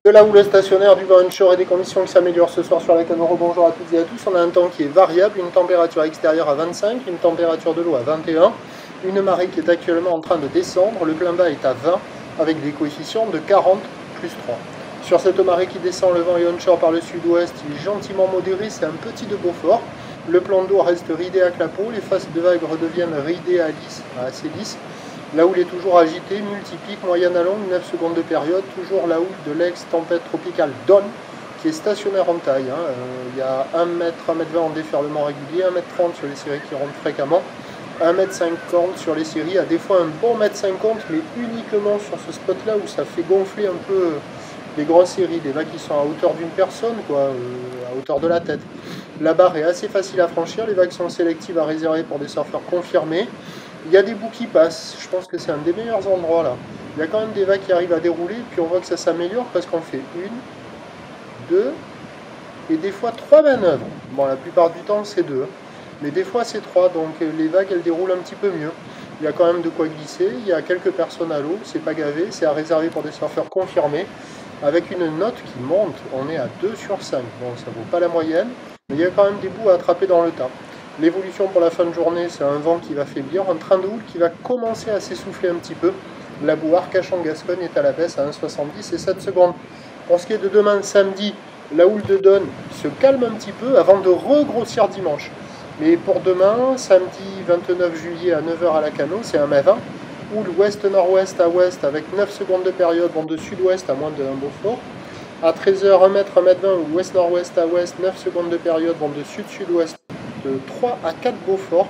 De la houle stationnaire, du vent onshore et des conditions qui s'améliorent ce soir sur la Canoro. Bonjour à toutes et à tous. On a un temps qui est variable, une température extérieure à 25, une température de l'eau à 21, une marée qui est actuellement en train de descendre, le plein bas est à 20 avec des coefficients de 40 plus 3. Sur cette marée qui descend, le vent est onshore par le sud-ouest, il est gentiment modéré, c'est un petit de Beaufort. Le plan d'eau reste ridé à clapot, les faces de vagues redeviennent ridées à assez lisses. La houle est toujours agitée, multipique, moyenne à longue, 9 secondes de période. Toujours la houle de l'ex-tempête tropicale Don, qui est stationnaire en taille. Il y a 1 m, 1 m 20 en déferlement régulier, 1 m 30 sur les séries qui rentrent fréquemment, 1 m 50 sur les séries, à des fois un bon 1 m 50, mais uniquement sur ce spot-là où ça fait gonfler un peu les grosses séries, des vagues qui sont à hauteur d'une personne, à hauteur de la tête. La barre est assez facile à franchir, les vagues sont sélectives à réserver pour des surfeurs confirmés. Il y a des bouts qui passent, je pense que c'est un des meilleurs endroits là. Il y a quand même des vagues qui arrivent à dérouler, puis on voit que ça s'améliore parce qu'on fait 1, 2 et des fois 3 manœuvres. Bon, la plupart du temps c'est 2, mais des fois c'est 3, donc les vagues elles déroulent un petit peu mieux. Il y a quand même de quoi glisser, il y a quelques personnes à l'eau, c'est pas gavé, c'est à réserver pour des surfeurs confirmés, avec une note qui monte, on est à 2 sur 5, bon ça vaut pas la moyenne, mais il y a quand même des bouts à attraper dans le tas. L'évolution pour la fin de journée, c'est un vent qui va faiblir, un train de houle qui va commencer à s'essouffler un petit peu. La boue Arcachon-Gascogne est à la baisse à 1,70 et 7 secondes. Pour ce qui est de demain, samedi, la houle de Don se calme un petit peu avant de regrossir dimanche. Mais pour demain, samedi 29 juillet à 9 h à la Cano, c'est un mai 20. Houle ouest-nord-ouest à ouest avec 9 secondes de période, vent de sud-ouest à moins de 1 Beaufort. À 13 h, 1 m, 1 m 20, ou ouest-nord-ouest à ouest, 9 secondes de période, vent de sud-sud-ouest de 3 à 4 Beaufort.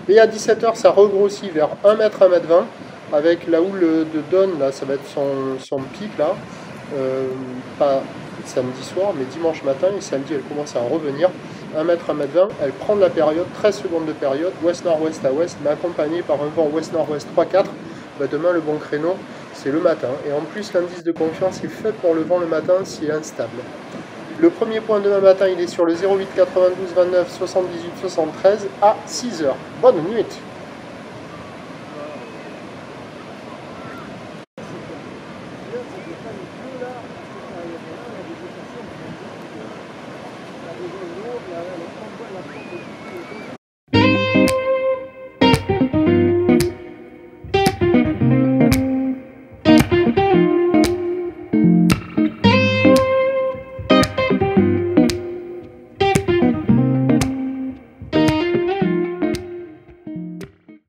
Et à 17 h, ça regrossit vers 1 m, 1 m 20, avec la houle de Don, là, ça va être son pic, là. Pas samedi soir, mais dimanche matin, et samedi, elle commence à revenir. 1 m, 1 m 20, elle prend de la période, 13 secondes de période, ouest-nord-ouest à ouest, mais accompagnée par un vent ouest-nord-ouest 3-4. Bah, demain, le bon créneau, c'est le matin. Et en plus, l'indice de confiance est fait pour le vent le matin, s'il est instable. Le premier point demain matin, il est sur le 08 92 29 78 73 à 6 h. Bonne nuit.